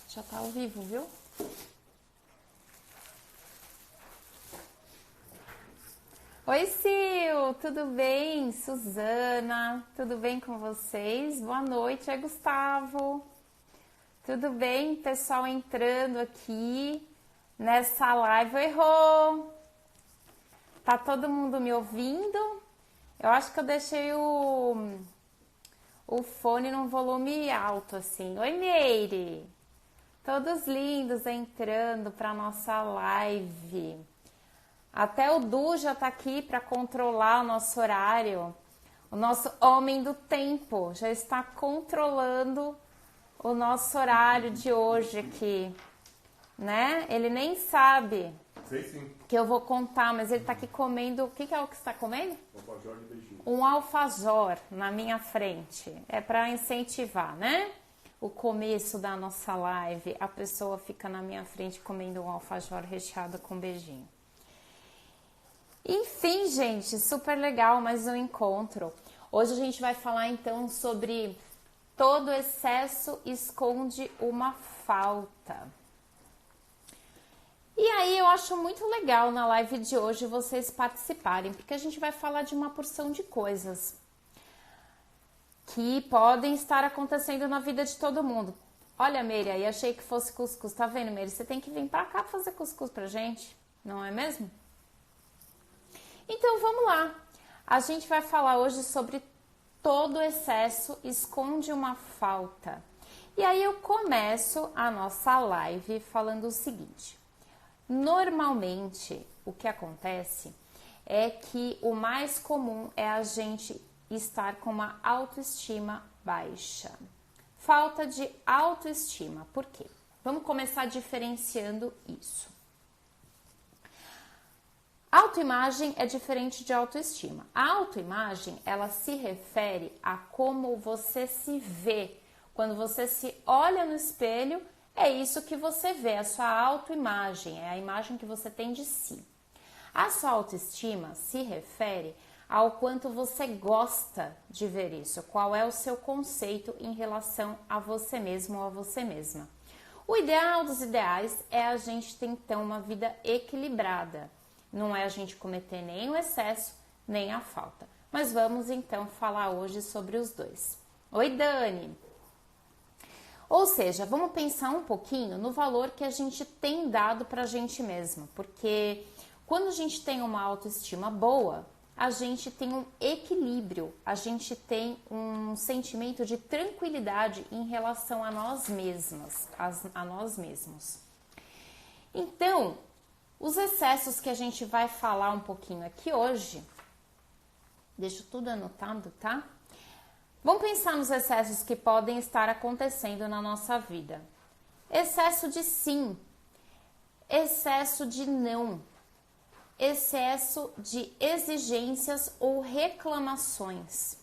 Já tá ao vivo, viu? Oi, Sil, tudo bem? Suzana, tudo bem com vocês? Boa noite, é Gustavo. Tudo bem, pessoal entrando aqui nessa live. Oi, Rô! Tá todo mundo me ouvindo? Eu acho que eu deixei o fone num volume alto, assim. Oi, Meire! Todos lindos entrando para nossa live. Até o Du já tá aqui para controlar o nosso horário. O nosso homem do tempo já está controlando o nosso horário de hoje aqui, né? Ele nem sabe Sei sim. que eu vou contar, mas ele tá aqui comendo. O que é o que você está comendo? Alfajor de beijinho. Um alfajor na minha frente. É para incentivar, né? O começo da nossa live, a pessoa fica na minha frente comendo um alfajor recheado com beijinho. Enfim, gente, super legal mais um encontro. Hoje a gente vai falar então sobre todo excesso esconde uma falta. E aí eu acho muito legal na live de hoje vocês participarem, porque a gente vai falar de uma porção de coisas que podem estar acontecendo na vida de todo mundo. Olha, Meire, aí achei que fosse cuscuz. Tá vendo, Meire? Você tem que vir pra cá fazer cuscuz pra gente, não é mesmo? Então, vamos lá. A gente vai falar hoje sobre todo excesso esconde uma falta. E aí eu começo a nossa live falando o seguinte. Normalmente, o que acontece é que o mais comum é a gente estar com uma autoestima baixa. Falta de autoestima. Por quê? Vamos começar diferenciando isso. Autoimagem é diferente de autoestima. A autoimagem, ela se refere a como você se vê. Quando você se olha no espelho, é isso que você vê, a sua autoimagem, é a imagem que você tem de si. A sua autoestima se refere ao quanto você gosta de ver isso, qual é o seu conceito em relação a você mesmo ou a você mesma. O ideal dos ideais é a gente ter então uma vida equilibrada, não é a gente cometer nem o excesso nem a falta. Mas vamos então falar hoje sobre os dois. Oi, Dani! Ou seja, vamos pensar um pouquinho no valor que a gente tem dado para a gente mesma, porque quando a gente tem uma autoestima boa, a gente tem um equilíbrio, a gente tem um sentimento de tranquilidade em relação a nós mesmas, a nós mesmos. Então, os excessos que a gente vai falar um pouquinho aqui hoje, deixo tudo anotado, tá? Vamos pensar nos excessos que podem estar acontecendo na nossa vida. Excesso de sim, excesso de não, excesso de exigências ou reclamações,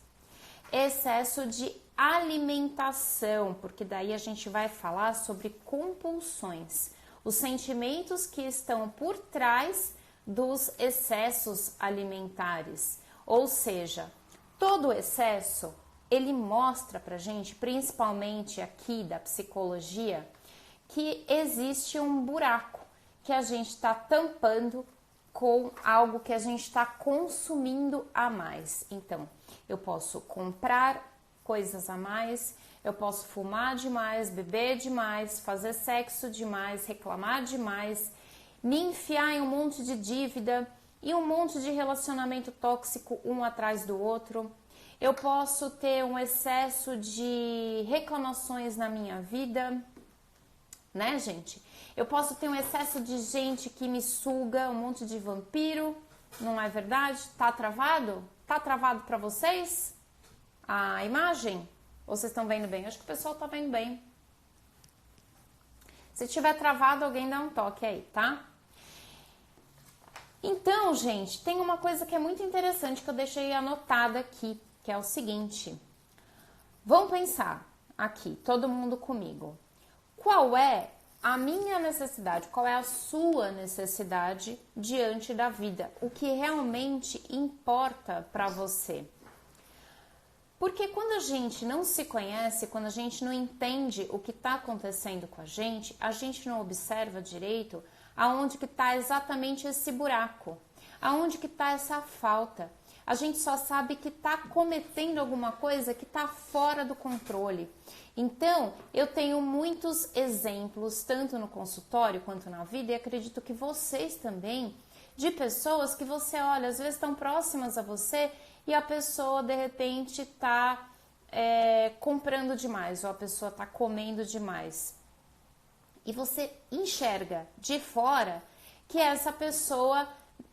excesso de alimentação, porque daí a gente vai falar sobre compulsões, os sentimentos que estão por trás dos excessos alimentares. Ou seja, todo excesso, ele mostra pra gente, principalmente aqui da psicologia, que existe um buraco que a gente está tampando com algo que a gente está consumindo a mais. Então, eu posso comprar coisas a mais, eu posso fumar demais, beber demais, fazer sexo demais, reclamar demais, me enfiar em um monte de dívida e um monte de relacionamento tóxico um atrás do outro. Eu posso ter um excesso de reclamações na minha vida, né, gente? Eu posso ter um excesso de gente que me suga, um monte de vampiro, não é verdade? Tá travado? Tá travado pra vocês? A imagem? Ou vocês estão vendo bem? Acho que o pessoal tá vendo bem. Se tiver travado, alguém dá um toque aí, tá? Então, gente, tem uma coisa que é muito interessante que eu deixei anotada aqui, que é o seguinte. Vamos pensar aqui, todo mundo comigo. Qual é a minha necessidade? Qual é a sua necessidade diante da vida? O que realmente importa para você? Porque quando a gente não se conhece, quando a gente não entende o que está acontecendo com a gente não observa direito aonde que está exatamente esse buraco, aonde que está essa falta. A gente só sabe que está cometendo alguma coisa que está fora do controle. Então, eu tenho muitos exemplos, tanto no consultório quanto na vida, e acredito que vocês também, de pessoas que você olha, às vezes estão próximas a você e a pessoa de repente está comprando demais ou a pessoa está comendo demais. E você enxerga de fora que essa pessoa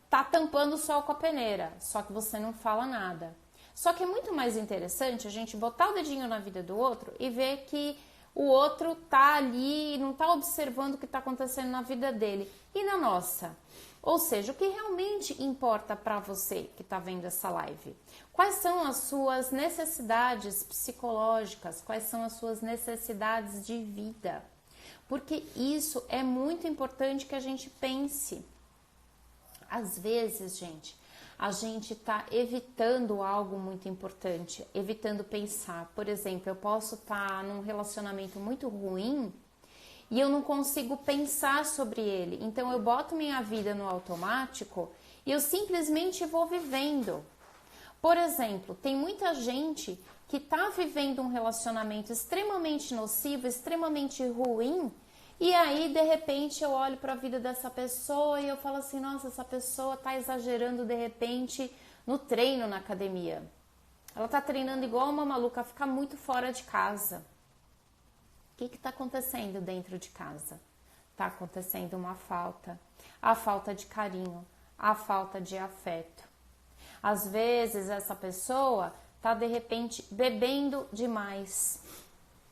está tampando o sol com a peneira, só que você não fala nada. Só que é muito mais interessante a gente botar o dedinho na vida do outro e ver que o outro tá ali e não tá observando o que está acontecendo na vida dele e na nossa. Ou seja, o que realmente importa para você que está vendo essa live? Quais são as suas necessidades psicológicas? Quais são as suas necessidades de vida? Porque isso é muito importante que a gente pense. Às vezes, gente, a gente está evitando algo muito importante, evitando pensar. Por exemplo, eu posso estar num relacionamento muito ruim e eu não consigo pensar sobre ele. Então eu boto minha vida no automático e eu simplesmente vou vivendo. Por exemplo, tem muita gente que está vivendo um relacionamento extremamente nocivo, extremamente ruim, e aí de repente eu olho para a vida dessa pessoa e eu falo assim, nossa, essa pessoa está exagerando de repente no treino na academia. Ela está treinando igual uma maluca, fica muito fora de casa. O que está acontecendo dentro de casa? Está acontecendo uma falta. A falta de carinho, a falta de afeto. Às vezes essa pessoa está de repente bebendo demais.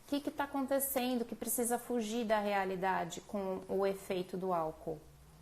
O que está acontecendo que precisa fugir da realidade com o efeito do álcool,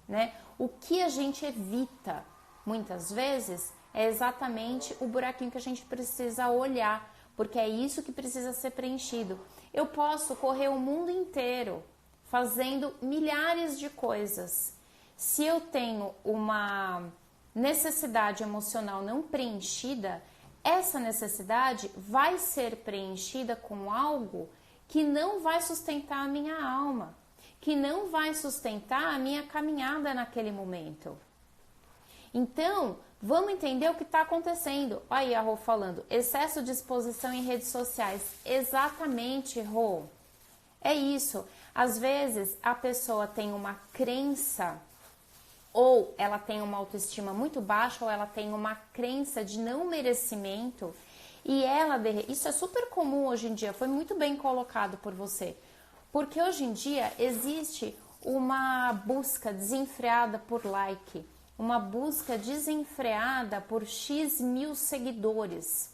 né? O que a gente evita muitas vezes é exatamente o buraquinho que a gente precisa olhar, porque é isso que precisa ser preenchido. Eu posso correr o mundo inteiro fazendo milhares de coisas. Se eu tenho uma necessidade emocional não preenchida, essa necessidade vai ser preenchida com algo que não vai sustentar a minha alma, que não vai sustentar a minha caminhada naquele momento. Então, vamos entender o que está acontecendo. Olha aí a Rô falando, excesso de exposição em redes sociais. Exatamente, Rô. É isso. Às vezes, a pessoa tem uma crença, ou ela tem uma autoestima muito baixa, ou ela tem uma crença de não merecimento, e isso é super comum hoje em dia, foi muito bem colocado por você, porque hoje em dia existe uma busca desenfreada por like, uma busca desenfreada por X mil seguidores.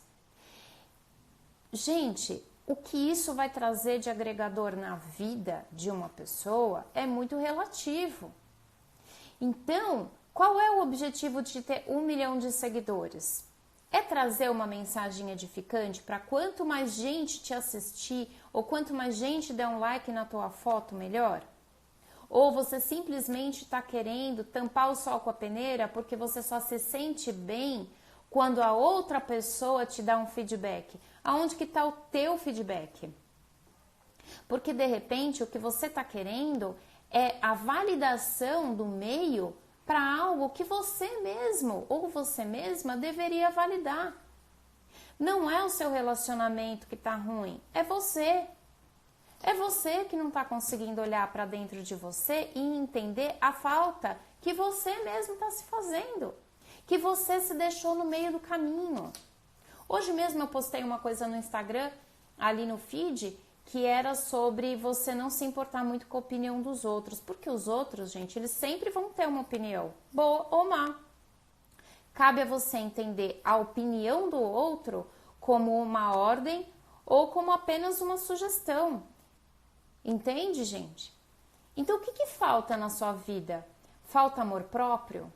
Gente, o que isso vai trazer de agregador na vida de uma pessoa é muito relativo. Então, qual é o objetivo de ter 1 milhão de seguidores? É trazer uma mensagem edificante para quanto mais gente te assistir ou quanto mais gente der um like na tua foto, melhor? Ou você simplesmente está querendo tampar o sol com a peneira porque você só se sente bem quando a outra pessoa te dá um feedback? Aonde que está o teu feedback? Porque de repente o que você está querendo é a validação do meio para algo que você mesmo ou você mesma deveria validar. Não é o seu relacionamento que está ruim, é você. É você que não está conseguindo olhar para dentro de você e entender a falta que você mesmo está se fazendo, que você se deixou no meio do caminho. Hoje mesmo eu postei uma coisa no Instagram, ali no feed, que era sobre você não se importar muito com a opinião dos outros, porque os outros, gente, eles sempre vão ter uma opinião, boa ou má. Cabe a você entender a opinião do outro como uma ordem ou como apenas uma sugestão. Entende, gente? Então, o que falta na sua vida? Falta amor próprio?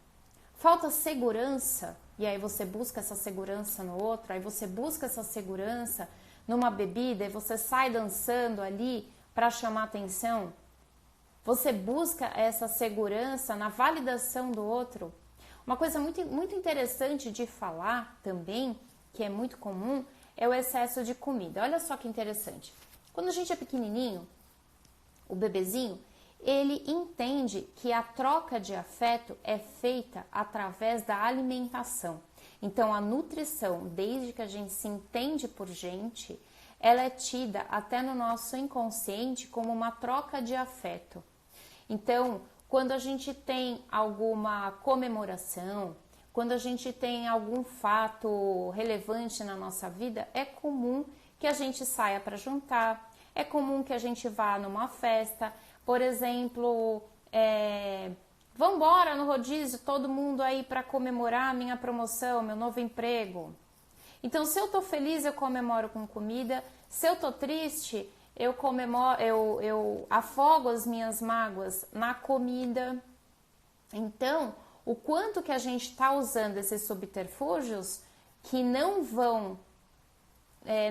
Falta segurança? E aí você busca essa segurança no outro, aí você busca essa segurança numa bebida e você sai dançando ali para chamar atenção? Você busca essa segurança na validação do outro? Uma coisa muito interessante de falar também, que é muito comum, é o excesso de comida. Olha só que interessante. Quando a gente é pequenininho, o bebezinho, ele entende que a troca de afeto é feita através da alimentação. Então, a nutrição, desde que a gente se entende por gente, ela é tida até no nosso inconsciente como uma troca de afeto. Então, quando a gente tem alguma comemoração, quando a gente tem algum fato relevante na nossa vida, é comum que a gente saia para jantar, é comum que a gente vá numa festa, por exemplo, vamos embora no rodízio, todo mundo aí para comemorar minha promoção, meu novo emprego. Então, se eu tô feliz, eu comemoro com comida. Se eu tô triste, eu comemoro, eu afogo as minhas mágoas na comida. Então, o quanto que a gente está usando esses subterfúgios que não vão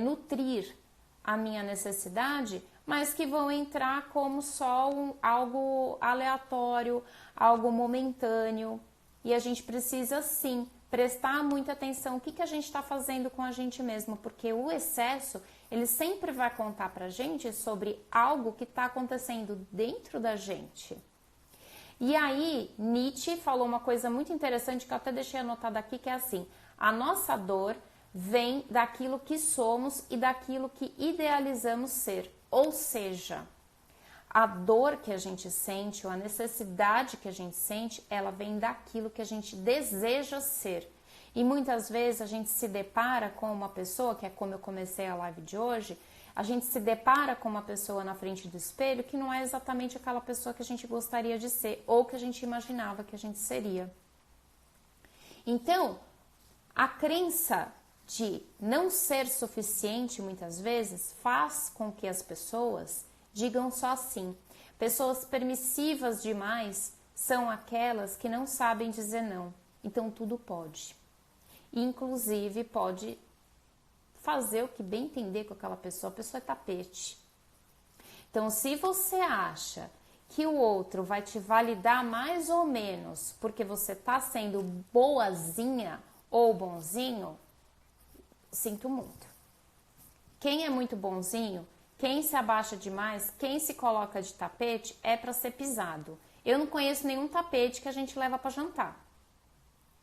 nutrir a minha necessidade, mas que vão entrar como só algo aleatório, algo momentâneo. E a gente precisa, sim, prestar muita atenção o que a gente está fazendo com a gente mesmo, porque o excesso, ele sempre vai contar pra gente sobre algo que está acontecendo dentro da gente. E aí, Nietzsche falou uma coisa muito interessante que eu até deixei anotado aqui, que é assim: a nossa dor vem daquilo que somos e daquilo que idealizamos ser. Ou seja, a dor que a gente sente ou a necessidade que a gente sente, ela vem daquilo que a gente deseja ser. E muitas vezes a gente se depara com uma pessoa, que é como eu comecei a live de hoje, a gente se depara com uma pessoa na frente do espelho que não é exatamente aquela pessoa que a gente gostaria de ser ou que a gente imaginava que a gente seria. Então, a crença de não ser suficiente muitas vezes faz com que as pessoas digam só assim. Pessoas permissivas demais são aquelas que não sabem dizer não. Então tudo pode. Inclusive pode fazer o que bem entender com aquela pessoa. A pessoa é tapete. Então, se você acha que o outro vai te validar mais ou menos porque você está sendo boazinha ou bonzinho, sinto muito. Quem é muito bonzinho, quem se abaixa demais, quem se coloca de tapete é para ser pisado. Eu não conheço nenhum tapete que a gente leva para jantar.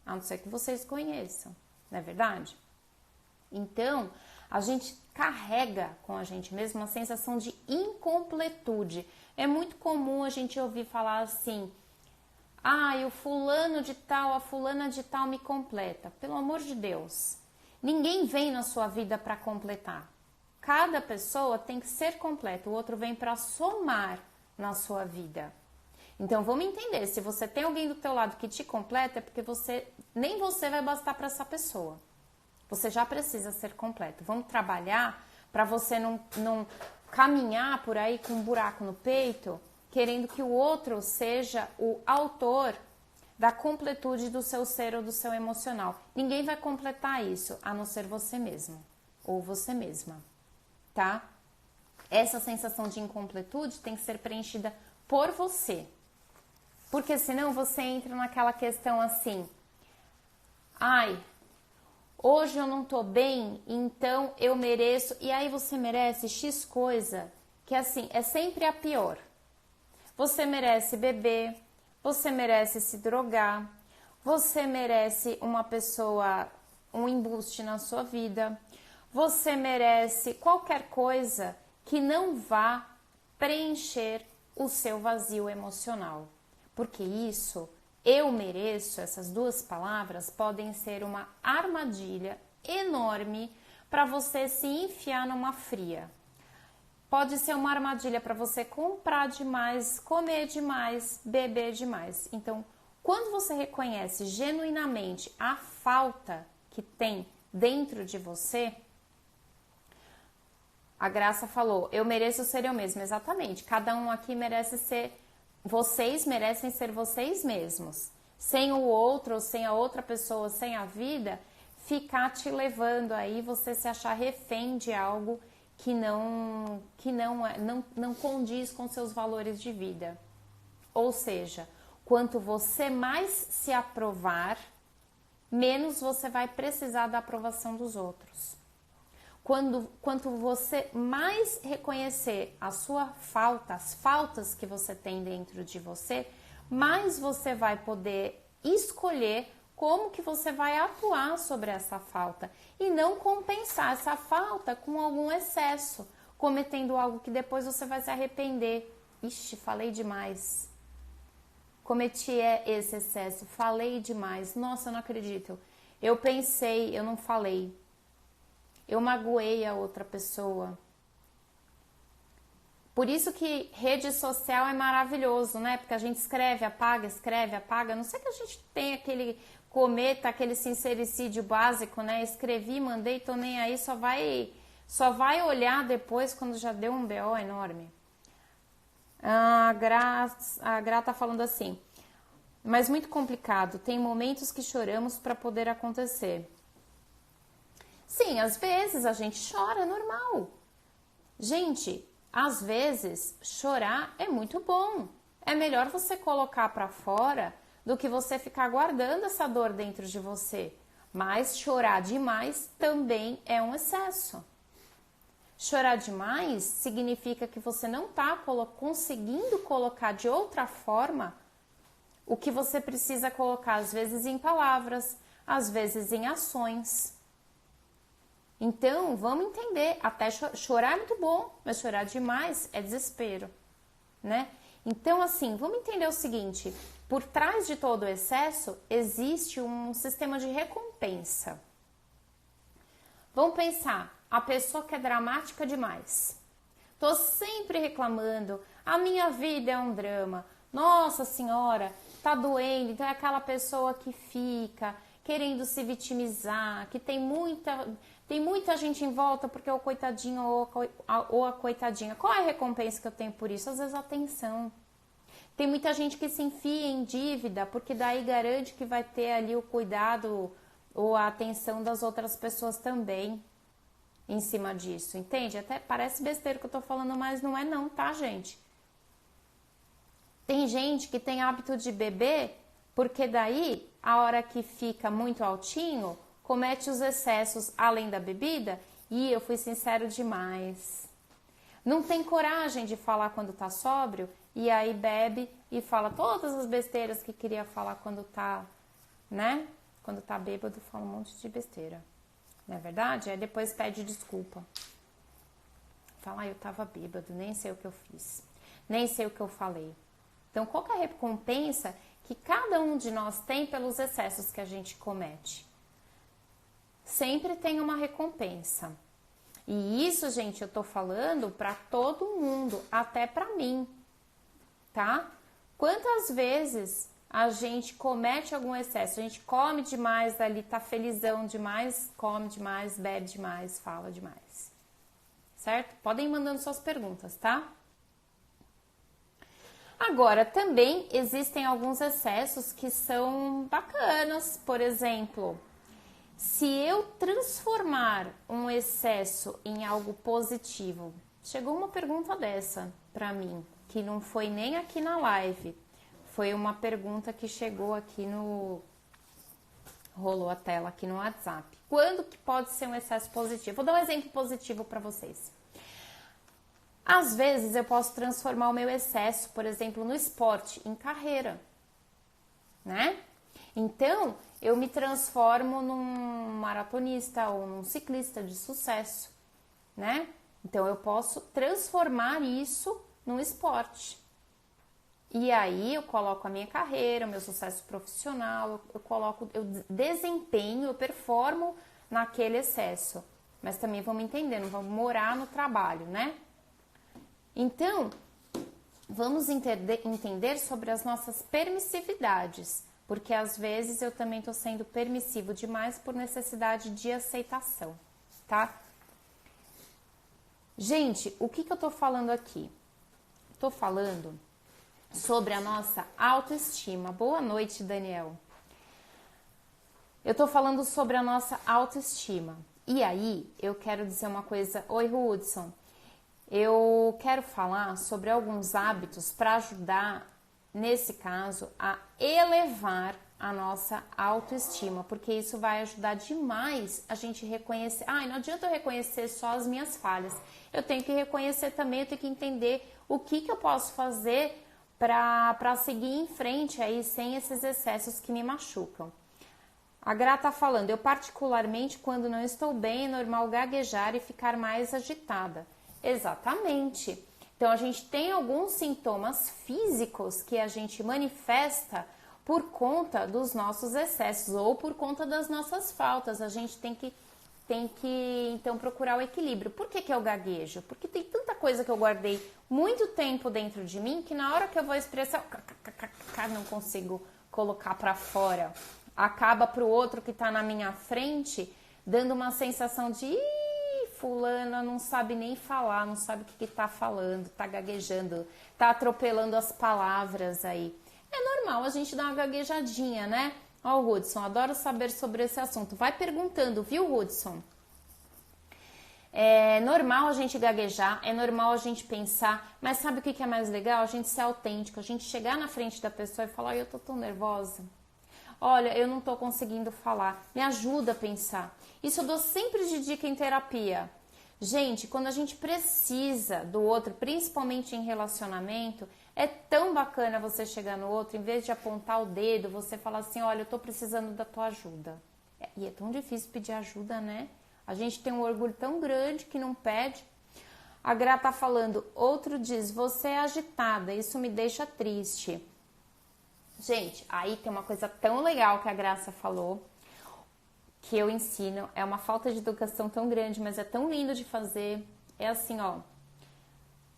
A não ser que vocês conheçam, não é verdade? Então, a gente carrega com a gente mesmo uma sensação de incompletude. É muito comum a gente ouvir falar assim: o fulano de tal, a fulana de tal me completa. Pelo amor de Deus, ninguém vem na sua vida para completar. Cada pessoa tem que ser completa, o outro vem para somar na sua vida. Então vamos entender, se você tem alguém do teu lado que te completa, é porque nem você vai bastar para essa pessoa. Você já precisa ser completo. Vamos trabalhar para você não caminhar por aí com um buraco no peito, querendo que o outro seja o autor da completude do seu ser ou do seu emocional. Ninguém vai completar isso, a não ser você mesmo ou você mesma, tá? Essa sensação de incompletude tem que ser preenchida por você. Porque senão você entra naquela questão assim: hoje eu não tô bem, então eu mereço. E aí você merece X coisa, que assim, é sempre a pior. Você merece beber, você merece se drogar, você merece um embuste na sua vida, você merece qualquer coisa que não vá preencher o seu vazio emocional. Porque isso, eu mereço, essas duas palavras podem ser uma armadilha enorme para você se enfiar numa fria. Pode ser uma armadilha para você comprar demais, comer demais, beber demais. Então, quando você reconhece genuinamente a falta que tem dentro de você, a Graça falou: eu mereço ser eu mesma. Exatamente, cada um aqui merece ser. Vocês merecem ser vocês mesmos. Sem o outro, sem a outra pessoa, sem a vida, ficar te levando aí, você se achar refém de algo que não condiz com seus valores de vida. Ou seja, quanto você mais se aprovar, menos você vai precisar da aprovação dos outros. quanto você mais reconhecer a sua falta, as faltas que você tem dentro de você, mais você vai poder escolher como que você vai atuar sobre essa falta e não compensar essa falta com algum excesso, cometendo algo que depois você vai se arrepender. Ixi, falei demais. Cometi esse excesso, falei demais. Nossa, eu não acredito. Eu pensei, eu não falei. Eu magoei a outra pessoa. Por isso que rede social é maravilhoso, né? Porque a gente escreve, apaga. Não sei que a gente tem cometa aquele sincericídio básico, né? Escrevi, mandei, tô nem aí, só vai olhar depois quando já deu um BO enorme. A Gra tá falando assim, mas muito complicado, tem momentos que choramos para poder acontecer. Sim, às vezes a gente chora, é normal. Gente, às vezes chorar é muito bom. É melhor você colocar para fora do que você ficar guardando essa dor dentro de você. Mas chorar demais também é um excesso. Chorar demais significa que você não está conseguindo colocar de outra forma o que você precisa colocar, às vezes em palavras, às vezes em ações. Então, vamos entender, até chorar é muito bom, mas chorar demais é desespero, né? Então, assim, vamos entender o seguinte, por trás de todo o excesso existe um sistema de recompensa. Vamos pensar, a pessoa que é dramática demais. Tô sempre reclamando, a minha vida é um drama, nossa senhora, tá doendo, então é aquela pessoa que fica querendo se vitimizar, que tem muita gente em volta porque é o coitadinho ou a coitadinha. Qual é a recompensa que eu tenho por isso? Às vezes atenção. Tem muita gente que se enfia em dívida porque daí garante que vai ter ali o cuidado ou a atenção das outras pessoas também em cima disso, entende? Até parece besteira que eu tô falando, mas não é não, tá, gente? Tem gente que tem hábito de beber porque daí, a hora que fica muito altinho, comete os excessos além da bebida e eu fui sincero demais. Não tem coragem de falar quando tá sóbrio e aí bebe e fala todas as besteiras que queria falar quando tá, né? Quando tá bêbado, fala um monte de besteira. Não é verdade? Aí depois pede desculpa. Fala, eu tava bêbado, nem sei o que eu fiz. Nem sei o que eu falei. Então, qual que é a recompensa que cada um de nós tem pelos excessos que a gente comete? Sempre tem uma recompensa. E isso, gente, eu tô falando para todo mundo, até para mim, tá? Quantas vezes a gente comete algum excesso? A gente come demais ali, tá felizão demais, come demais, bebe demais, fala demais. Certo? Podem ir mandando suas perguntas, tá? Agora, também existem alguns excessos que são bacanas. Por exemplo, se eu transformar um excesso em algo positivo, chegou uma pergunta dessa para mim, que não foi nem aqui na live, foi uma pergunta que chegou aqui rolou a tela aqui no WhatsApp. Quando que pode ser um excesso positivo? Vou dar um exemplo positivo para vocês. Às vezes eu posso transformar o meu excesso, por exemplo, no esporte, em carreira, né? Então, eu me transformo num maratonista ou num ciclista de sucesso, né? Então, eu posso transformar isso num esporte. E aí, eu coloco a minha carreira, o meu sucesso profissional, eu desempenho, eu performo naquele excesso. Mas também vamos entender, não vamos morar no trabalho, né? Então, vamos entender sobre as nossas permissividades, porque às vezes eu também estou sendo permissivo demais por necessidade de aceitação, tá? Gente, o que eu estou falando aqui? Estou falando sobre a nossa autoestima. Boa noite, Daniel. Eu estou falando sobre a nossa autoestima. E aí, eu quero dizer uma coisa. Oi, Hudson. Eu quero falar sobre alguns hábitos para ajudar, nesse caso, a elevar a nossa autoestima, porque isso vai ajudar demais a gente reconhecer. Não adianta eu reconhecer só as minhas falhas, eu tenho que reconhecer também, eu tenho que entender o que eu posso fazer para seguir em frente aí sem esses excessos que me machucam. A Gra tá falando, eu particularmente quando não estou bem é normal gaguejar e ficar mais agitada. Exatamente. Então a gente tem alguns sintomas físicos que a gente manifesta por conta dos nossos excessos ou por conta das nossas faltas. A gente tem que então procurar o equilíbrio. Por que é o gaguejo? Porque tem tanta coisa que eu guardei muito tempo dentro de mim que na hora que eu vou expressar, não consigo colocar para fora. Acaba pro outro que tá na minha frente dando uma sensação de fulana não sabe nem falar, não sabe o que tá falando, tá gaguejando, tá atropelando as palavras aí. É normal a gente dar uma gaguejadinha, né? Ó, o Hudson, adoro saber sobre esse assunto. Vai perguntando, viu, Hudson? É normal a gente gaguejar, é normal a gente pensar, mas sabe o que é mais legal? A gente ser autêntico, a gente chegar na frente da pessoa e falar, eu tô tão nervosa. Olha, eu não tô conseguindo falar. Me ajuda a pensar. Isso eu dou sempre de dica em terapia. Gente, quando a gente precisa do outro, principalmente em relacionamento, é tão bacana você chegar no outro, em vez de apontar o dedo, você falar assim, olha, eu tô precisando da tua ajuda. E é tão difícil pedir ajuda, né? A gente tem um orgulho tão grande que não pede. A Gra tá falando, outro diz, você é agitada, isso me deixa triste. Gente, aí tem uma coisa tão legal que a Graça falou, que eu ensino, é uma falta de educação tão grande, mas é tão lindo de fazer. É assim, ó.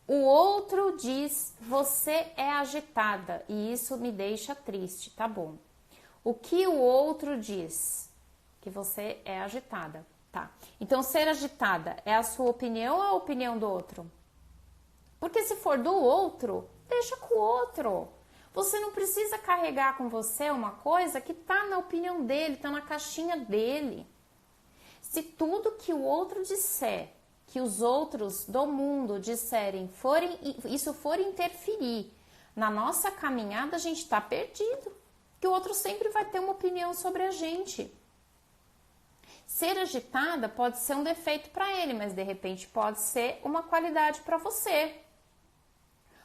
O outro diz, você é agitada e isso me deixa triste, tá bom. O que o outro diz? Que você é agitada, tá. Então, ser agitada é a sua opinião ou a opinião do outro? Porque se for do outro, deixa com o outro. Você não precisa carregar com você uma coisa que tá na opinião dele, tá na caixinha dele. Se tudo que o outro disser, que os outros do mundo disserem, isso for interferir na nossa caminhada, a gente tá perdido. Porque o outro sempre vai ter uma opinião sobre a gente. Ser agitada pode ser um defeito para ele, mas de repente pode ser uma qualidade para você.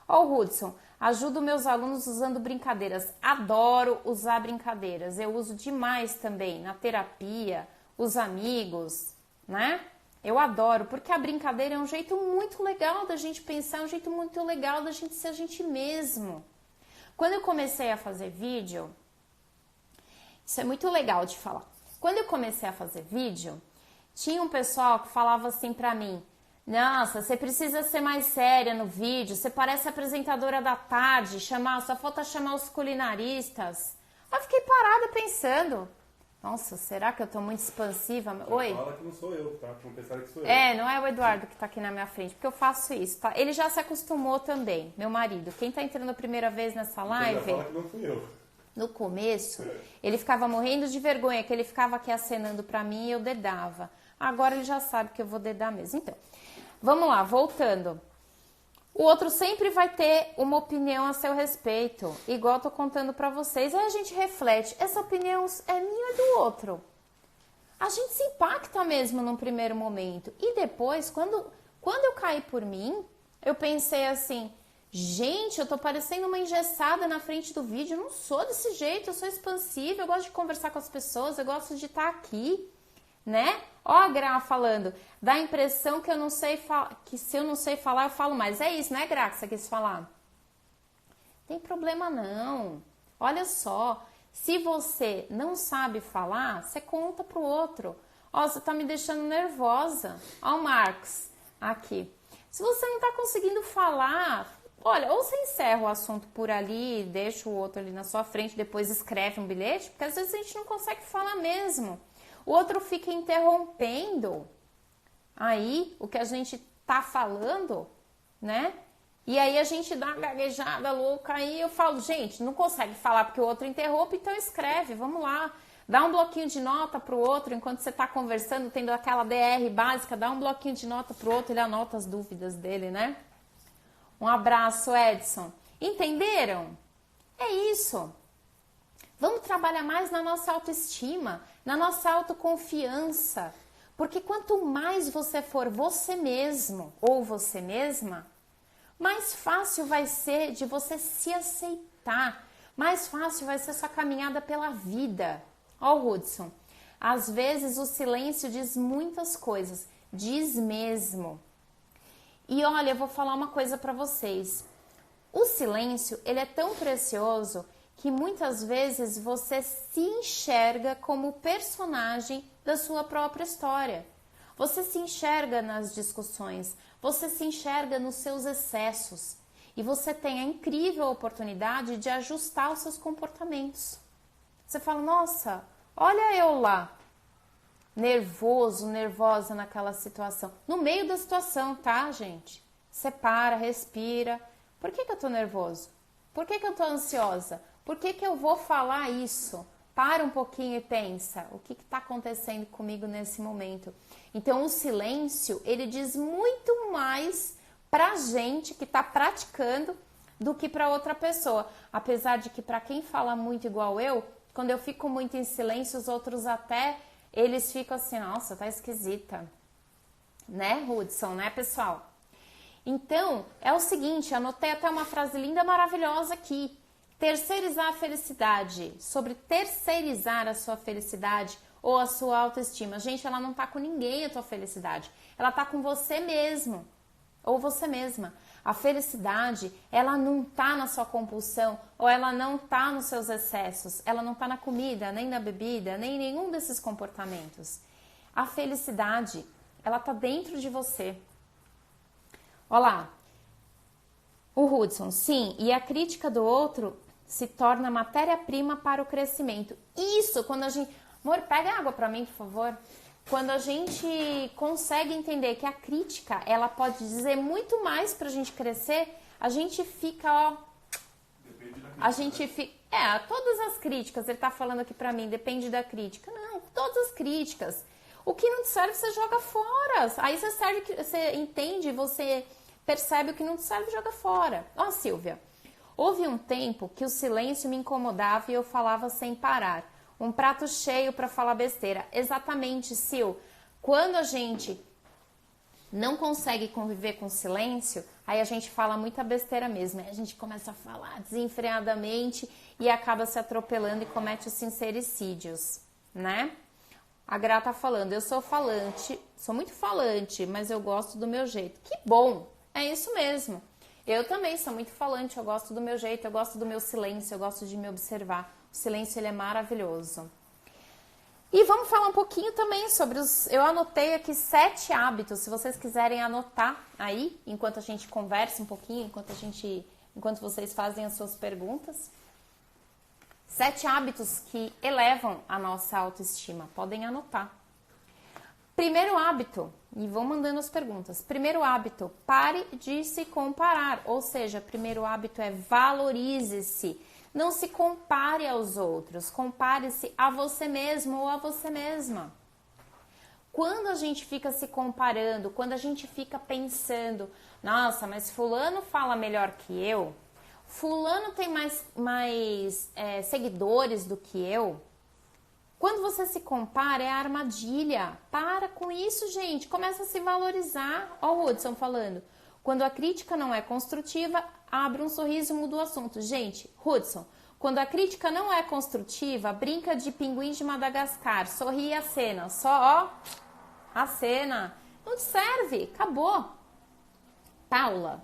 Ó, o Hudson, ajudo meus alunos usando brincadeiras. Adoro usar brincadeiras. Eu uso demais também na terapia, os amigos, né? Eu adoro, porque a brincadeira é um jeito muito legal da gente pensar, é um jeito muito legal da gente ser a gente mesmo. Quando eu comecei a fazer vídeo, isso é muito legal de falar. Quando eu comecei a fazer vídeo, tinha um pessoal que falava assim pra mim, nossa, você precisa ser mais séria no vídeo, você parece apresentadora da tarde, só falta chamar os culinaristas. Aí eu fiquei parada pensando, nossa, será que eu tô muito expansiva? Oi? Fala que não sou eu, tá? Não pensaram que sou eu. Não é o Eduardo que tá aqui na minha frente, porque eu faço isso, tá? Ele já se acostumou também, meu marido. Quem tá entrando a primeira vez nessa live... Então já fala que não fui eu. No começo, ele ficava morrendo de vergonha, que ele ficava aqui acenando pra mim e eu dedava. Agora ele já sabe que eu vou dedar mesmo. Então, vamos lá, voltando. O outro sempre vai ter uma opinião a seu respeito, igual eu tô contando pra vocês. Aí a gente reflete, essa opinião é minha ou do outro? A gente se impacta mesmo num primeiro momento. E depois, quando eu caí por mim, eu pensei assim... Gente, eu tô parecendo uma engessada na frente do vídeo, eu não sou desse jeito, eu sou expansiva, eu gosto de conversar com as pessoas, eu gosto de estar aqui, né? Ó a Gra falando, dá a impressão que eu não sei que se eu não sei falar, eu falo mais. É isso, né, Gra, que você quis falar? Tem problema não. Olha só, se você não sabe falar, você conta pro outro. Ó, você tá me deixando nervosa. Ó o Marcos, aqui. Se você não tá conseguindo falar... Olha, ou você encerra o assunto por ali, deixa o outro ali na sua frente, depois escreve um bilhete, porque às vezes a gente não consegue falar mesmo. O outro fica interrompendo aí o que a gente tá falando, né? E aí a gente dá uma gaguejada louca aí eu falo, gente, não consegue falar porque o outro interrompe, então escreve, vamos lá. Dá um bloquinho de nota pro outro, enquanto você tá conversando, tendo aquela DR básica, dá um bloquinho de nota pro outro, ele anota as dúvidas dele, né? Um abraço, Edson. Entenderam? É isso. Vamos trabalhar mais na nossa autoestima, na nossa autoconfiança. Porque quanto mais você for você mesmo ou você mesma, mais fácil vai ser de você se aceitar. Mais fácil vai ser sua caminhada pela vida. Ó, Hudson, às vezes o silêncio diz muitas coisas. Diz mesmo. E olha, eu vou falar uma coisa para vocês. O silêncio, ele é tão precioso que muitas vezes você se enxerga como personagem da sua própria história. Você se enxerga nas discussões, você se enxerga nos seus excessos e você tem a incrível oportunidade de ajustar os seus comportamentos. Você fala, nossa, olha eu lá, nervoso, nervosa naquela situação. No meio da situação, tá, gente? Você para, respira. Por que eu tô nervoso? Por que eu tô ansiosa? Por que eu vou falar isso? Para um pouquinho e pensa, o que está acontecendo comigo nesse momento? Então, o silêncio, ele diz muito mais pra gente que está praticando do que para outra pessoa. Apesar de que para quem fala muito igual eu, quando eu fico muito em silêncio, os outros até, eles ficam assim, nossa, tá esquisita. Né, Hudson, né, pessoal? Então, é o seguinte, anotei até uma frase linda, maravilhosa aqui. Terceirizar a felicidade, sobre terceirizar a sua felicidade ou a sua autoestima. Gente, ela não tá com ninguém a tua felicidade, ela tá com você mesmo ou você mesma. A felicidade, ela não tá na sua compulsão ou ela não tá nos seus excessos, ela não tá na comida, nem na bebida, nem em nenhum desses comportamentos. A felicidade, ela tá dentro de você. Olha lá, o Hudson, sim, e a crítica do outro se torna matéria-prima para o crescimento. Isso, quando a gente... Amor, pega água para mim, por favor. Quando a gente consegue entender que a crítica, ela pode dizer muito mais pra gente crescer, a gente fica, ó... Depende da crítica. A gente fica... todas as críticas, ele tá falando aqui pra mim, depende da crítica. Não, todas as críticas. O que não te serve, você joga fora. Aí você entende, você percebe o que não te serve e joga fora. Ó, Silvia... Houve um tempo que o silêncio me incomodava e eu falava sem parar. Um prato cheio para falar besteira. Exatamente, Sil. Quando a gente não consegue conviver com silêncio, aí a gente fala muita besteira mesmo. Aí a gente começa a falar desenfreadamente e acaba se atropelando e comete os sincericídios, né? A Gra tá falando, eu sou falante, sou muito falante, mas eu gosto do meu jeito. Que bom, é isso mesmo. Eu também sou muito falante, eu gosto do meu jeito, eu gosto do meu silêncio, eu gosto de me observar. O silêncio, ele é maravilhoso. E vamos falar um pouquinho também sobre os... Eu anotei aqui 7 hábitos, se vocês quiserem anotar aí, enquanto a gente conversa um pouquinho, enquanto vocês fazem as suas perguntas. 7 hábitos que elevam a nossa autoestima, podem anotar. Primeiro hábito, e vão mandando as perguntas. Primeiro hábito, pare de se comparar. Ou seja, primeiro hábito é valorize-se. Não se compare aos outros. Compare-se a você mesmo ou a você mesma. Quando a gente fica se comparando, quando a gente fica pensando, nossa, mas fulano fala melhor que eu, fulano tem mais seguidores do que eu. Quando você se compara, é a armadilha. Para com isso, gente. Começa a se valorizar. Ó o Hudson falando. Quando a crítica não é construtiva, abre um sorriso e muda o assunto. Gente, Hudson, quando a crítica não é construtiva, brinca de pinguim de Madagascar. Sorri e acena. Só, ó, acena. Não serve. Acabou. Paula,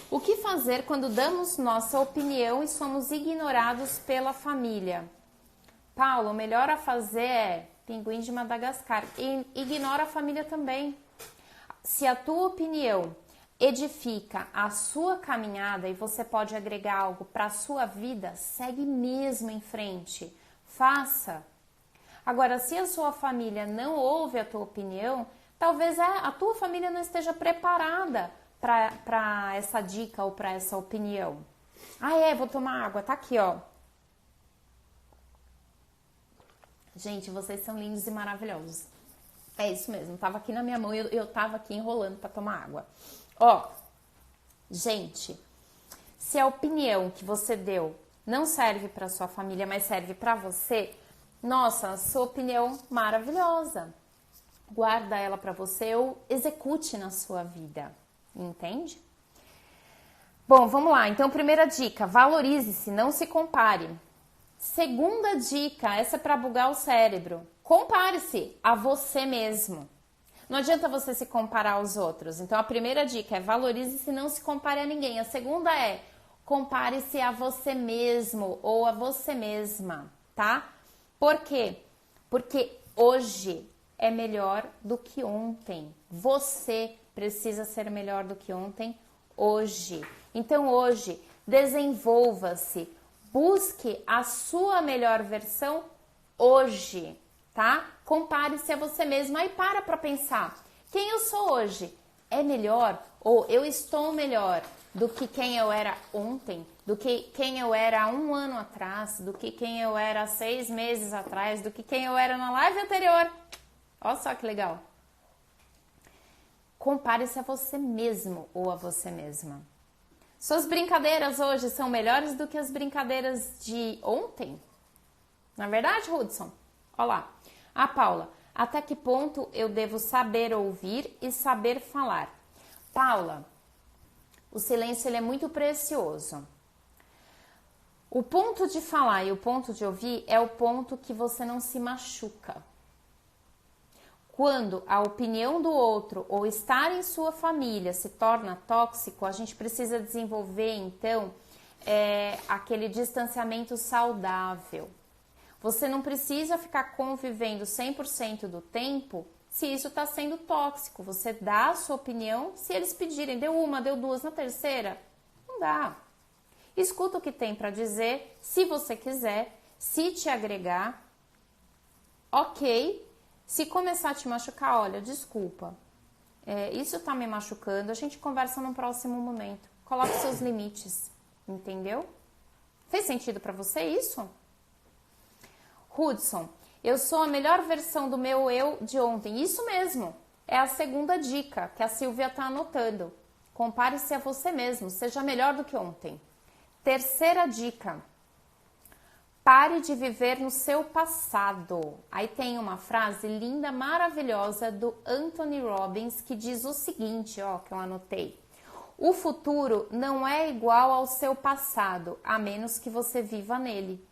o que fazer quando damos nossa opinião e somos ignorados pela família? Paulo, o melhor a fazer é pinguim de Madagascar. E ignora a família também. Se a tua opinião edifica a sua caminhada e você pode agregar algo para a sua vida, segue mesmo em frente. Faça. Agora, se a sua família não ouve a tua opinião, talvez a tua família não esteja preparada para essa dica ou para essa opinião. Vou tomar água. Tá aqui, ó. Gente, vocês são lindos e maravilhosos. É isso mesmo, tava aqui na minha mão e eu tava aqui enrolando para tomar água. Ó, gente, se a opinião que você deu não serve para sua família, mas serve para você, nossa, sua opinião maravilhosa. Guarda ela para você ou execute na sua vida, entende? Bom, vamos lá. Então, primeira dica, valorize-se, não se compare. Segunda dica, essa é para bugar o cérebro. Compare-se a você mesmo. Não adianta você se comparar aos outros. Então, a primeira dica é valorize-se, não se compare a ninguém. A segunda é compare-se a você mesmo ou a você mesma, tá? Por quê? Porque hoje é melhor do que ontem. Você precisa ser melhor do que ontem hoje. Então, hoje, desenvolva-se. Busque a sua melhor versão hoje, tá? Compare-se a você mesmo. Aí para pensar. Quem eu sou hoje? É melhor ou eu estou melhor do que quem eu era ontem? Do que quem eu era há 1 ano atrás? Do que quem eu era há 6 meses atrás? Do que quem eu era na live anterior? Olha só que legal. Compare-se a você mesmo ou a você mesma. Suas brincadeiras hoje são melhores do que as brincadeiras de ontem? Na verdade, Hudson? Olha lá. A Paula, até que ponto eu devo saber ouvir e saber falar? Paula, o silêncio ele é muito precioso. O ponto de falar e o ponto de ouvir é o ponto que você não se machuca. Quando a opinião do outro ou estar em sua família se torna tóxico, a gente precisa desenvolver, então, aquele distanciamento saudável. Você não precisa ficar convivendo 100% do tempo se isso está sendo tóxico. Você dá a sua opinião, se eles pedirem, deu 1, deu 2, na terceira, não dá. Escuta o que tem para dizer, se você quiser, se te agregar, ok. Se começar a te machucar, olha, desculpa, isso tá me machucando, a gente conversa num próximo momento. Coloque seus limites, entendeu? Fez sentido para você isso? Hudson, eu sou a melhor versão do meu eu de ontem. Isso mesmo, é a segunda dica que a Silvia tá anotando. Compare-se a você mesmo, seja melhor do que ontem. Terceira dica. Pare de viver no seu passado. Aí tem uma frase linda, maravilhosa do Anthony Robbins que diz o seguinte, ó, que eu anotei. O futuro não é igual ao seu passado, a menos que você viva nele.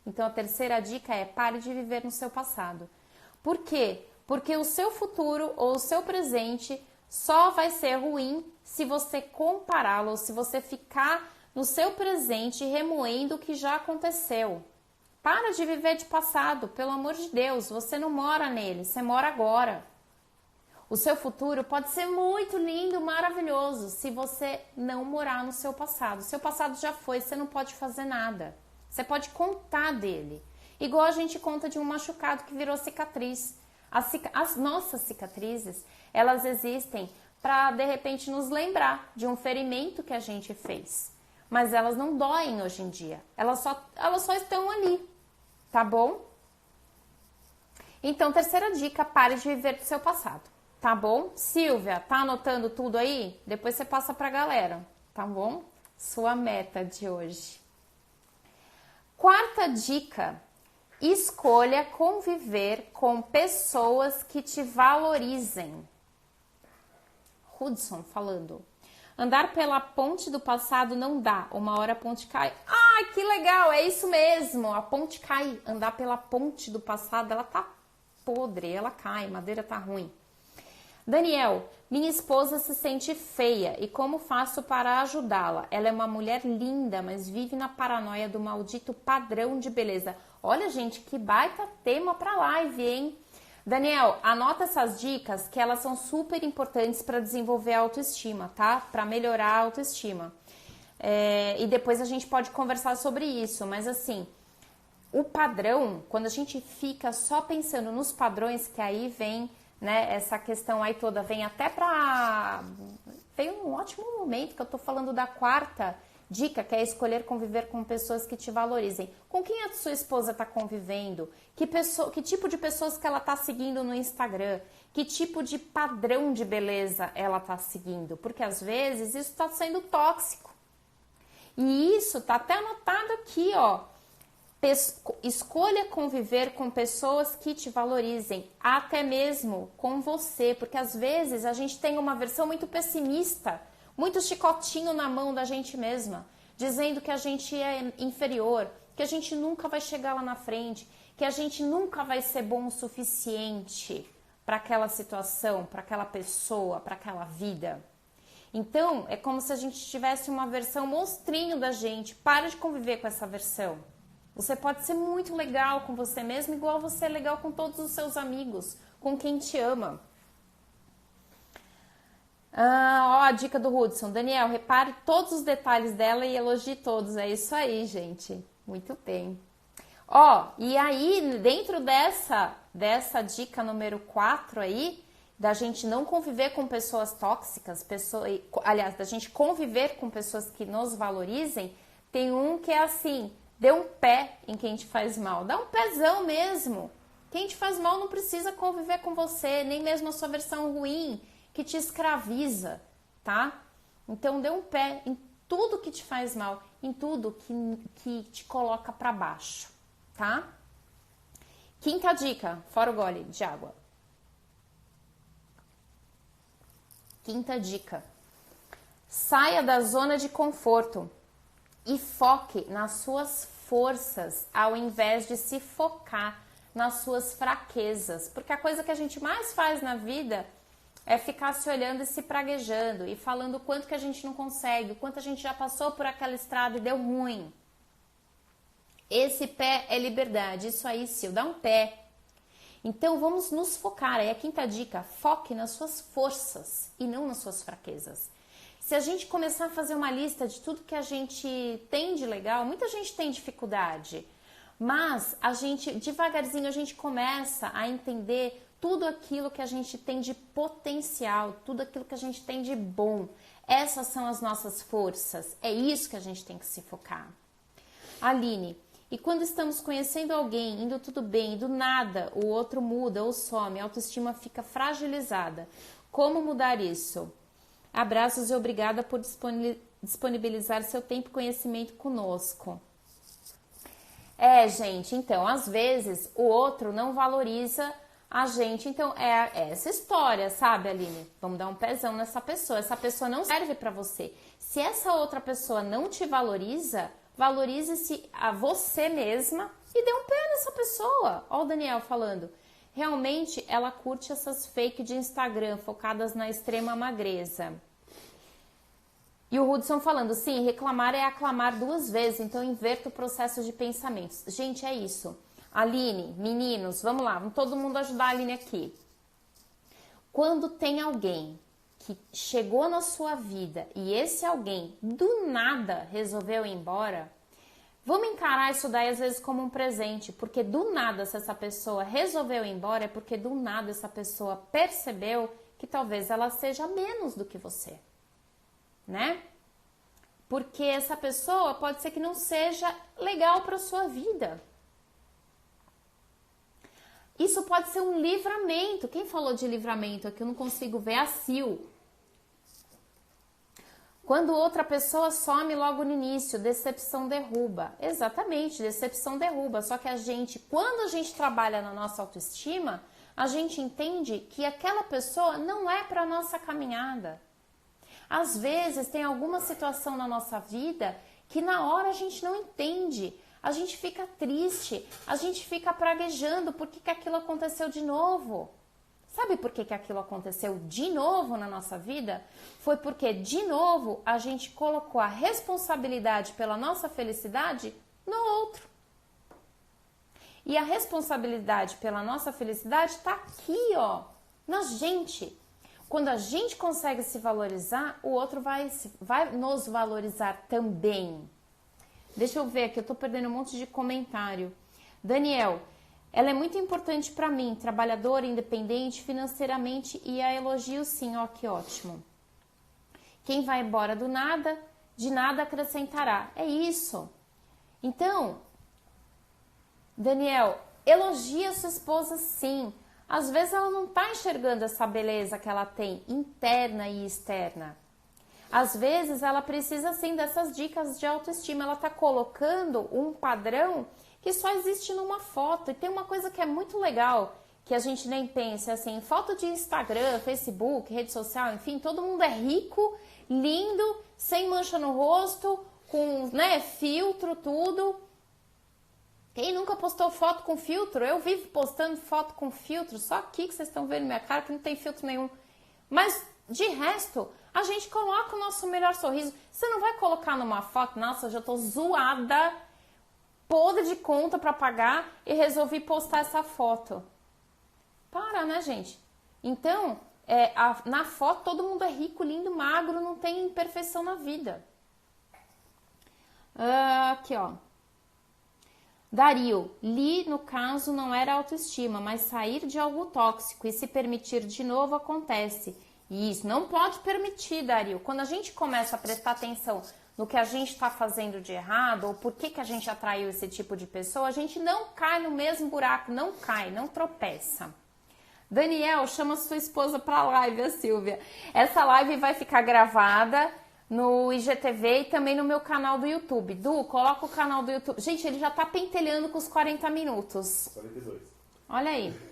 Então a terceira dica é pare de viver no seu passado. Por quê? Porque o seu futuro ou o seu presente só vai ser ruim se você compará-lo, ou se você ficar no seu presente remoendo o que já aconteceu. Para de viver de passado, pelo amor de Deus, você não mora nele, você mora agora. O seu futuro pode ser muito lindo, maravilhoso, se você não morar no seu passado. O seu passado já foi, você não pode fazer nada. Você pode contar dele. Igual a gente conta de um machucado que virou cicatriz. As nossas cicatrizes, elas existem para, de repente, nos lembrar de um ferimento que a gente fez. Mas elas não doem hoje em dia. Elas só estão ali, tá bom? Então, terceira dica, pare de viver do seu passado, tá bom? Silvia, tá anotando tudo aí? Depois você passa pra galera, tá bom? Sua meta de hoje. Quarta dica, escolha conviver com pessoas que te valorizem. Hudson falando. Andar pela ponte do passado não dá, uma hora a ponte cai. Ai, que legal, é isso mesmo, a ponte cai. Andar pela ponte do passado, ela tá podre, ela cai, madeira tá ruim. Daniel, minha esposa se sente feia e como faço para ajudá-la? Ela é uma mulher linda, mas vive na paranoia do maldito padrão de beleza. Olha, gente, que baita tema pra live, hein? Daniel, anota essas dicas que elas são super importantes para desenvolver a autoestima, tá? Para melhorar a autoestima. E depois a gente pode conversar sobre isso, mas assim, o padrão, quando a gente fica só pensando nos padrões, que aí vem, né, essa questão aí toda, vem até para... Vem um ótimo momento que eu tô falando da quarta dica, que é escolher conviver com pessoas que te valorizem. Com quem a sua esposa está convivendo? Que tipo de pessoas que ela está seguindo no Instagram? Que tipo de padrão de beleza ela está seguindo? Porque às vezes isso está sendo tóxico. E isso tá até anotado aqui, ó. Escolha conviver com pessoas que te valorizem, até mesmo com você, porque às vezes a gente tem uma versão muito pessimista, muito chicotinho na mão da gente mesma, dizendo que a gente é inferior, que a gente nunca vai chegar lá na frente, que a gente nunca vai ser bom o suficiente para aquela situação, para aquela pessoa, para aquela vida. Então, é como se a gente tivesse uma versão monstrinho da gente. Para de conviver com essa versão. Você pode ser muito legal com você mesmo, igual você é legal com todos os seus amigos, com quem te ama. Ó, a dica do Hudson. Daniel, repare todos os detalhes dela e elogie todos. É isso aí, gente. Muito bem. Ó, e aí, dentro dessa dica número 4 aí, da gente não conviver com pessoas tóxicas, aliás, da gente conviver com pessoas que nos valorizem, tem um que é assim, dê um pé em quem te faz mal. Dá um pezão mesmo. Quem te faz mal não precisa conviver com você, nem mesmo a sua versão ruim, que te escraviza, tá? Então, dê um pé em tudo que te faz mal, em tudo que te coloca para baixo, tá? Quinta dica, fora o gole de água. Quinta dica, saia da zona de conforto e foque nas suas forças ao invés de se focar nas suas fraquezas. Porque a coisa que a gente mais faz na vida é ficar se olhando e se praguejando e falando o quanto que a gente não consegue, o quanto a gente já passou por aquela estrada e deu ruim. Esse pé é liberdade, isso aí, Sil, dá um pé. Então vamos nos focar, é a quinta dica, foque nas suas forças e não nas suas fraquezas. Se a gente começar a fazer uma lista de tudo que a gente tem de legal, muita gente tem dificuldade, mas a gente, devagarzinho, a gente começa a entender tudo aquilo que a gente tem de potencial, tudo aquilo que a gente tem de bom. Essas são as nossas forças, é isso que a gente tem que se focar. Aline, e quando estamos conhecendo alguém, indo tudo bem, do nada o outro muda ou some, a autoestima fica fragilizada. Como mudar isso? Abraços e obrigada por disponibilizar seu tempo e conhecimento conosco. Gente, então, às vezes o outro não valoriza a gente, então é essa história, sabe, Aline? Vamos dar um pezão nessa pessoa. Essa pessoa não serve pra você. Se essa outra pessoa não te valoriza, valorize-se a você mesma e dê um pé nessa pessoa. Ó o Daniel falando. Realmente, ela curte essas fake de Instagram, focadas na extrema magreza. E o Hudson falando, sim, reclamar é aclamar 2 vezes, então inverta o processo de pensamentos. Gente, é isso. Aline, meninos, vamos lá, vamos todo mundo ajudar a Aline aqui. Quando tem alguém que chegou na sua vida e esse alguém do nada resolveu ir embora, vamos encarar isso daí às vezes como um presente, porque do nada, se essa pessoa resolveu ir embora, é porque do nada essa pessoa percebeu que talvez ela seja menos do que você, né? Porque essa pessoa pode ser que não seja legal para sua vida. Isso pode ser um livramento. Quem falou de livramento aqui? Eu não consigo ver. A Sil. Quando outra pessoa some logo no início, decepção derruba. Exatamente, decepção derruba. Só que quando a gente trabalha na nossa autoestima, a gente entende que aquela pessoa não é para a nossa caminhada. Às vezes tem alguma situação na nossa vida que na hora a gente não entende. A gente fica triste, a gente fica praguejando por que aquilo aconteceu de novo. Sabe por que aquilo aconteceu de novo na nossa vida? Foi porque, de novo, a gente colocou a responsabilidade pela nossa felicidade no outro. E a responsabilidade pela nossa felicidade está aqui, ó, na gente. Quando a gente consegue se valorizar, o outro vai nos valorizar também. Deixa eu ver aqui, eu tô perdendo um monte de comentário. Daniel, ela é muito importante para mim, trabalhadora, independente, financeiramente, e a elogio sim, ó, que ótimo. Quem vai embora do nada, de nada acrescentará. É isso. Então, Daniel, elogia sua esposa sim. Às vezes ela não tá enxergando essa beleza que ela tem, interna e externa. Às vezes ela precisa sim dessas dicas de autoestima, ela tá colocando um padrão que só existe numa foto. E tem uma coisa que é muito legal, que a gente nem pensa, assim, foto de Instagram, Facebook, rede social, enfim, todo mundo é rico, lindo, sem mancha no rosto, com, né, filtro, tudo. Quem nunca postou foto com filtro? Eu vivo postando foto com filtro, só aqui que vocês estão vendo minha cara, que não tem filtro nenhum. Mas, de resto, a gente coloca o nosso melhor sorriso. Você não vai colocar numa foto, nossa, eu já tô zoada, podre de conta pra pagar e resolvi postar essa foto. Para, né, gente? Então, na foto todo mundo é rico, lindo, magro, não tem imperfeição na vida. Aqui, ó. Dario, no caso não era autoestima, mas sair de algo tóxico e se permitir de novo acontece. E isso não pode permitir, Dario. Quando a gente começa a prestar atenção no que a gente está fazendo de errado, ou por que a gente atraiu esse tipo de pessoa, a gente não cai no mesmo buraco, não cai, não tropeça. Daniel, chama sua esposa para a live, a Silvia. Essa live vai ficar gravada no IGTV e também no meu canal do YouTube. Du, coloca o canal do YouTube. Gente, ele já tá pentelhando com os 40 minutos. 42. Olha aí.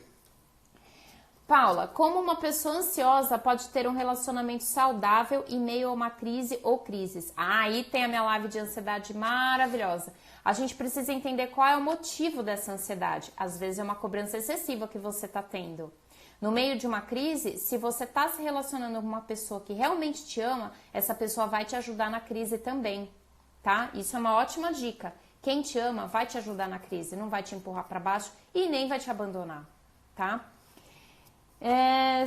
Paula, como uma pessoa ansiosa pode ter um relacionamento saudável em meio a uma crise ou crises? Aí tem a minha live de ansiedade maravilhosa. A gente precisa entender qual é o motivo dessa ansiedade. Às vezes é uma cobrança excessiva que você tá tendo. No meio de uma crise, se você está se relacionando com uma pessoa que realmente te ama, essa pessoa vai te ajudar na crise também, tá? Isso é uma ótima dica. Quem te ama vai te ajudar na crise, não vai te empurrar para baixo e nem vai te abandonar, tá?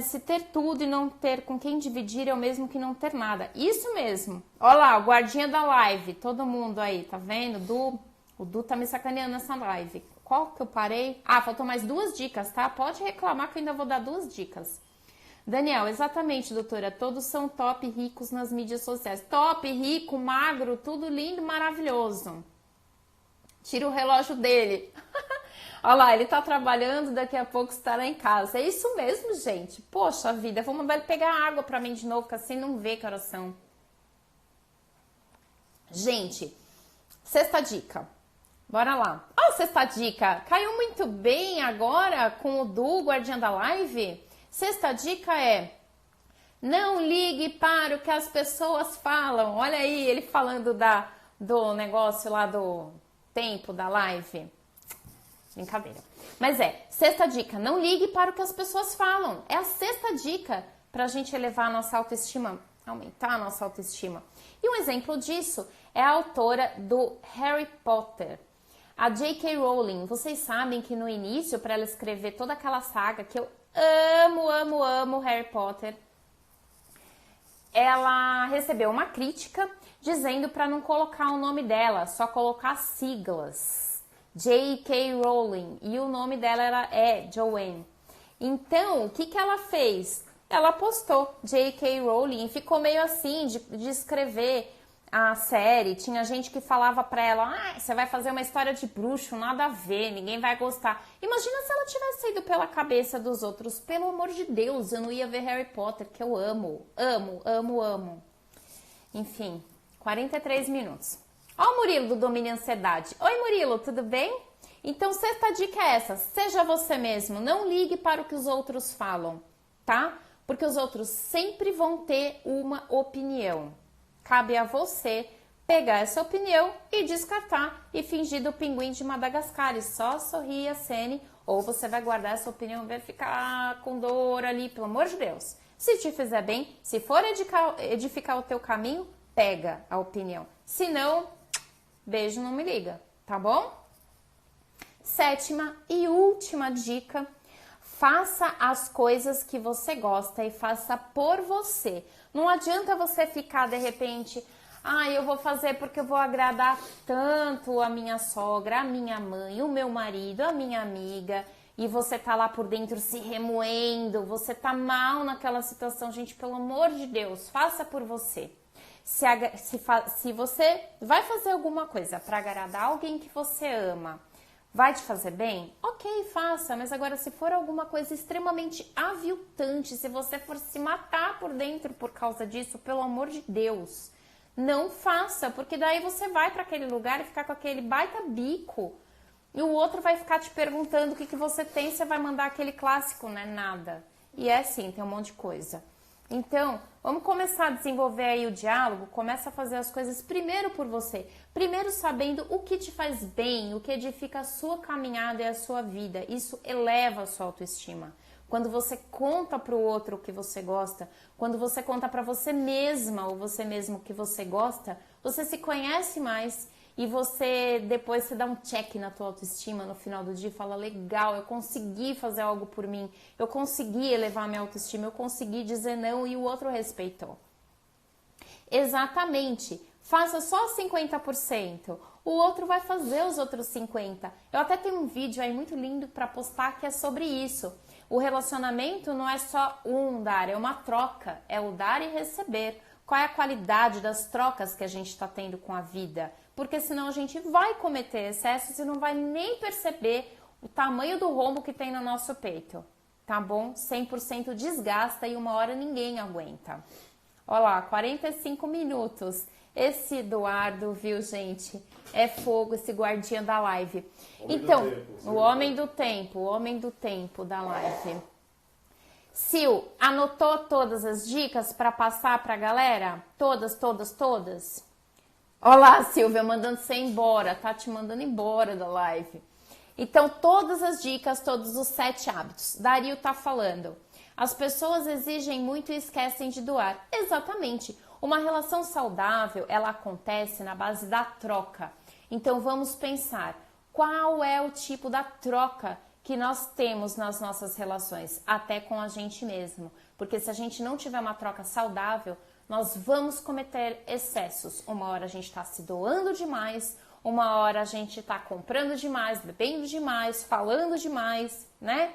Se ter tudo e não ter com quem dividir é o mesmo que não ter nada. Isso mesmo. Olha lá, o guardinha da live, todo mundo aí, tá vendo? O Du tá me sacaneando nessa live. Qual que eu parei? Ah, faltou mais 2 dicas, tá? Pode reclamar que eu ainda vou dar 2 dicas. Daniel, exatamente, doutora. Todos são top ricos nas mídias sociais. Top, rico, magro, tudo lindo, maravilhoso. Tira o relógio dele. Olha lá, ele tá trabalhando, daqui a pouco estará em casa. É isso mesmo, gente. Poxa vida, vou mandar ele pegar água pra mim de novo, que assim não vê que horas são. Gente, sexta dica. Bora lá. Ó, sexta dica. Caiu muito bem agora com o Du, guardiã da live. Sexta dica é: não ligue para o que as pessoas falam. Olha aí, ele falando do negócio lá do tempo da live. Brincadeira. Mas sexta dica, não ligue para o que as pessoas falam. É a sexta dica pra gente elevar a nossa autoestima, aumentar a nossa autoestima. E um exemplo disso é a autora do Harry Potter. A J.K. Rowling, vocês sabem que no início, para ela escrever toda aquela saga, que eu amo Harry Potter, ela recebeu uma crítica dizendo para não colocar o nome dela, só colocar siglas. J.K. Rowling, e o nome dela é Joanne. Então, o que ela fez? Ela postou J.K. Rowling e ficou meio assim de escrever a série. Tinha gente que falava pra ela: você vai fazer uma história de bruxo, nada a ver, ninguém vai gostar. Imagina se ela tivesse ido pela cabeça dos outros. Pelo amor de Deus, eu não ia ver Harry Potter, que eu amo. Enfim, 43 minutos. Ó o Murilo do Domínio Ansiedade. Oi, Murilo, tudo bem? Então, sexta dica é essa: seja você mesmo, não ligue para o que os outros falam, tá? Porque os outros sempre vão ter uma opinião. Cabe a você pegar essa opinião e descartar e fingir do pinguim de Madagascar e só sorrir, acene, ou você vai guardar essa opinião e vai ficar com dor ali, pelo amor de Deus. Se te fizer bem, se for edificar o teu caminho, pega a opinião. Se não, beijo, não me liga, tá bom? Sétima e última dica: faça as coisas que você gosta e faça por você. Não adianta você ficar de repente: eu vou fazer porque eu vou agradar tanto a minha sogra, a minha mãe, o meu marido, a minha amiga, e você tá lá por dentro se remoendo, você tá mal naquela situação. Gente, pelo amor de Deus, faça por você. Se você vai fazer alguma coisa para agradar alguém que você ama, Vai te fazer bem? Ok, faça, mas agora se for alguma coisa extremamente aviltante, se você for se matar por dentro por causa disso, pelo amor de Deus, não faça, porque daí você vai para aquele lugar e ficar com aquele baita bico e o outro vai ficar te perguntando o que você tem, você vai mandar aquele clássico, né? Nada. E é assim, tem um monte de coisa. Então, vamos começar a desenvolver aí o diálogo, começa a fazer as coisas primeiro por você. Primeiro sabendo o que te faz bem, o que edifica a sua caminhada e a sua vida. Isso eleva a sua autoestima. Quando você conta para o outro o que você gosta, quando você conta para você mesma ou você mesmo o que você gosta, você se conhece mais e você depois você dá um check na tua autoestima no final do dia e fala, legal, eu consegui fazer algo por mim, eu consegui elevar minha autoestima, eu consegui dizer não e o outro respeitou. Exatamente, faça só 50%, o outro vai fazer os outros 50%. Eu até tenho um vídeo aí muito lindo para postar que é sobre isso. O relacionamento não é só dar, é uma troca, é o dar e receber. Qual é a qualidade das trocas que a gente está tendo com a vida? Porque senão a gente vai cometer excessos e não vai nem perceber o tamanho do rombo que tem no nosso peito, tá bom? 100% desgasta e uma hora ninguém aguenta. Olha lá, 45 minutos. Esse Eduardo, viu, gente? É fogo, esse guardinha da live. Então, o homem do tempo da live. Sil, anotou todas as dicas para passar para a galera? Todas? Olá, Silvia, mandando você embora, tá te mandando embora da live. Então, todas as dicas, todos os 7 hábitos. Dario tá falando. As pessoas exigem muito e esquecem de doar. Exatamente. Uma relação saudável, ela acontece na base da troca. Então, vamos pensar, qual é o tipo da troca que nós temos nas nossas relações, até com a gente mesmo. Porque se a gente não tiver uma troca saudável, nós vamos cometer excessos. Uma hora a gente está se doando demais, uma hora a gente está comprando demais, bebendo demais, falando demais, né?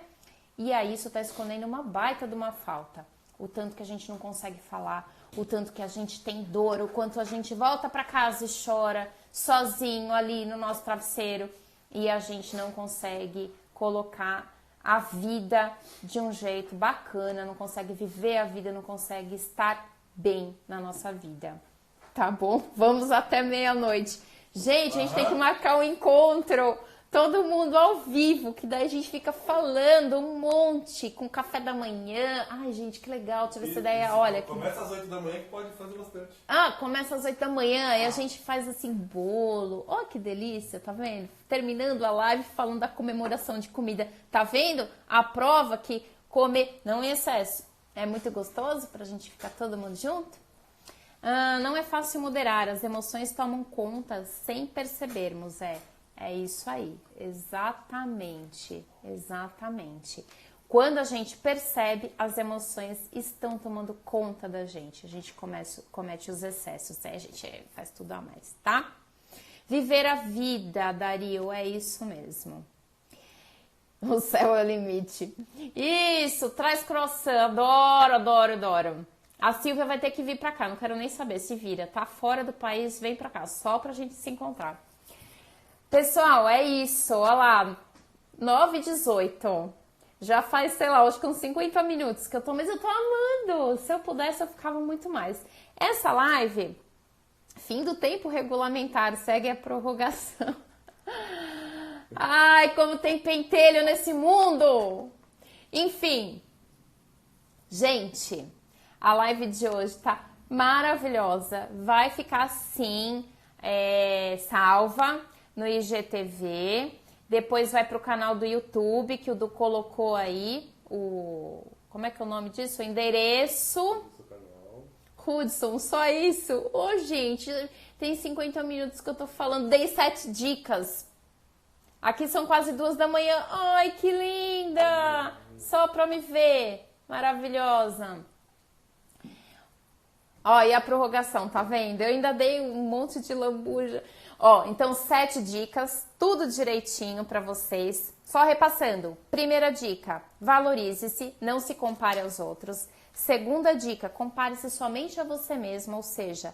E aí isso está escondendo uma baita de uma falta. O tanto que a gente não consegue falar, o tanto que a gente tem dor, o quanto a gente volta para casa e chora sozinho ali no nosso travesseiro e a gente não consegue colocar a vida de um jeito bacana, não consegue viver a vida, não consegue estar bem na nossa vida. Tá bom? Vamos até meia-noite. Gente, a gente tem que marcar um encontro, todo mundo ao vivo, que daí a gente fica falando um monte, com café da manhã. Ai, gente, que legal, tive essa ideia, olha. Começa às 8 da manhã que pode fazer bastante. Começa às 8 da manhã e a gente faz assim bolo. Ó, que delícia, tá vendo? Terminando a live falando da comemoração de comida. Tá vendo? A prova que comer não em excesso é muito gostoso pra gente ficar todo mundo junto. Não é fácil moderar, as emoções tomam conta sem percebermos, É isso aí, exatamente. Quando a gente percebe, as emoções estão tomando conta da gente. A gente comete os excessos, A gente faz tudo a mais, tá? Viver a vida, Dario, é isso mesmo. O céu é o limite. Isso, traz croissant, adoro. A Silvia vai ter que vir pra cá, não quero nem saber, se vira. Tá fora do país, vem pra cá, só pra gente se encontrar. Pessoal, é isso, olha lá, 9h18. Já faz, sei lá, acho que uns 50 minutos que eu tô, mas eu tô amando. Se eu pudesse, eu ficava muito mais. Essa live, fim do tempo regulamentar, segue a prorrogação. Ai, como tem pentelho nesse mundo! Enfim, gente, a live de hoje tá maravilhosa. Vai ficar assim, salva no IGTV. Depois vai pro canal do YouTube, que o Du colocou aí. Como é que é o nome disso? O endereço. Hudson, só isso? Ô, gente, tem 50 minutos que eu tô falando. Dei 7 dicas. Aqui são quase 2 da manhã. Ai, que linda! Só pra me ver. Maravilhosa. Ó, e a prorrogação, tá vendo? Eu ainda dei um monte de lambuja. Ó, então 7 dicas, tudo direitinho pra vocês. Só repassando. Primeira dica, valorize-se, não se compare aos outros. Segunda dica, compare-se somente a você mesmo, ou seja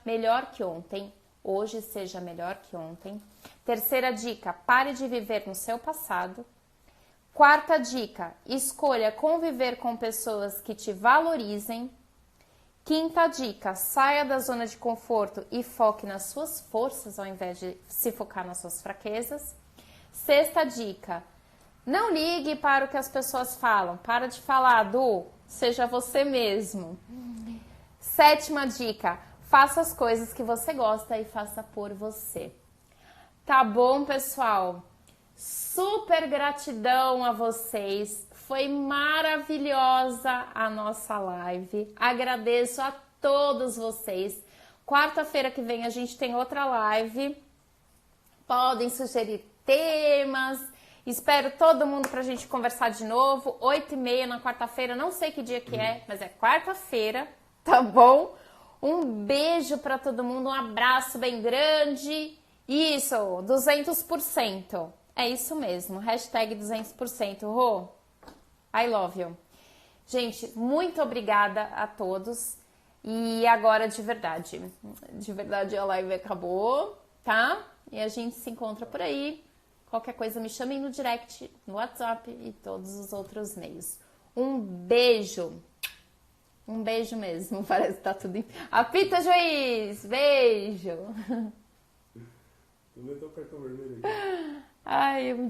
melhor que ontem. Hoje seja melhor que ontem. Terceira dica, pare de viver no seu passado. Quarta dica, escolha conviver com pessoas que te valorizem. Quinta dica, saia da zona de conforto e foque nas suas forças ao invés de se focar nas suas fraquezas. Sexta dica, não ligue para o que as pessoas falam. Para de falar, seja você mesmo. Sétima dica, faça as coisas que você gosta e faça por você. Tá bom, pessoal? Super gratidão a vocês. Foi maravilhosa a nossa live. Agradeço a todos vocês. Quarta-feira que vem a gente tem outra live. Podem sugerir temas. Espero todo mundo pra gente conversar de novo. 8h30 na quarta-feira. Não sei que dia que é, mas é quarta-feira. Tá bom? Um beijo pra todo mundo. Um abraço bem grande. Isso, 200%. É isso mesmo. Hashtag 200%. Rô, I love you. Gente, muito obrigada a todos. E agora, de verdade a live acabou, tá? E a gente se encontra por aí. Qualquer coisa me chamem no direct, no WhatsApp e todos os outros meios. Um beijo. Um beijo mesmo. Parece que tá tudo em... Apita, juiz! Beijo! Eu nem tô com o cartão vermelho aqui. Ai, eu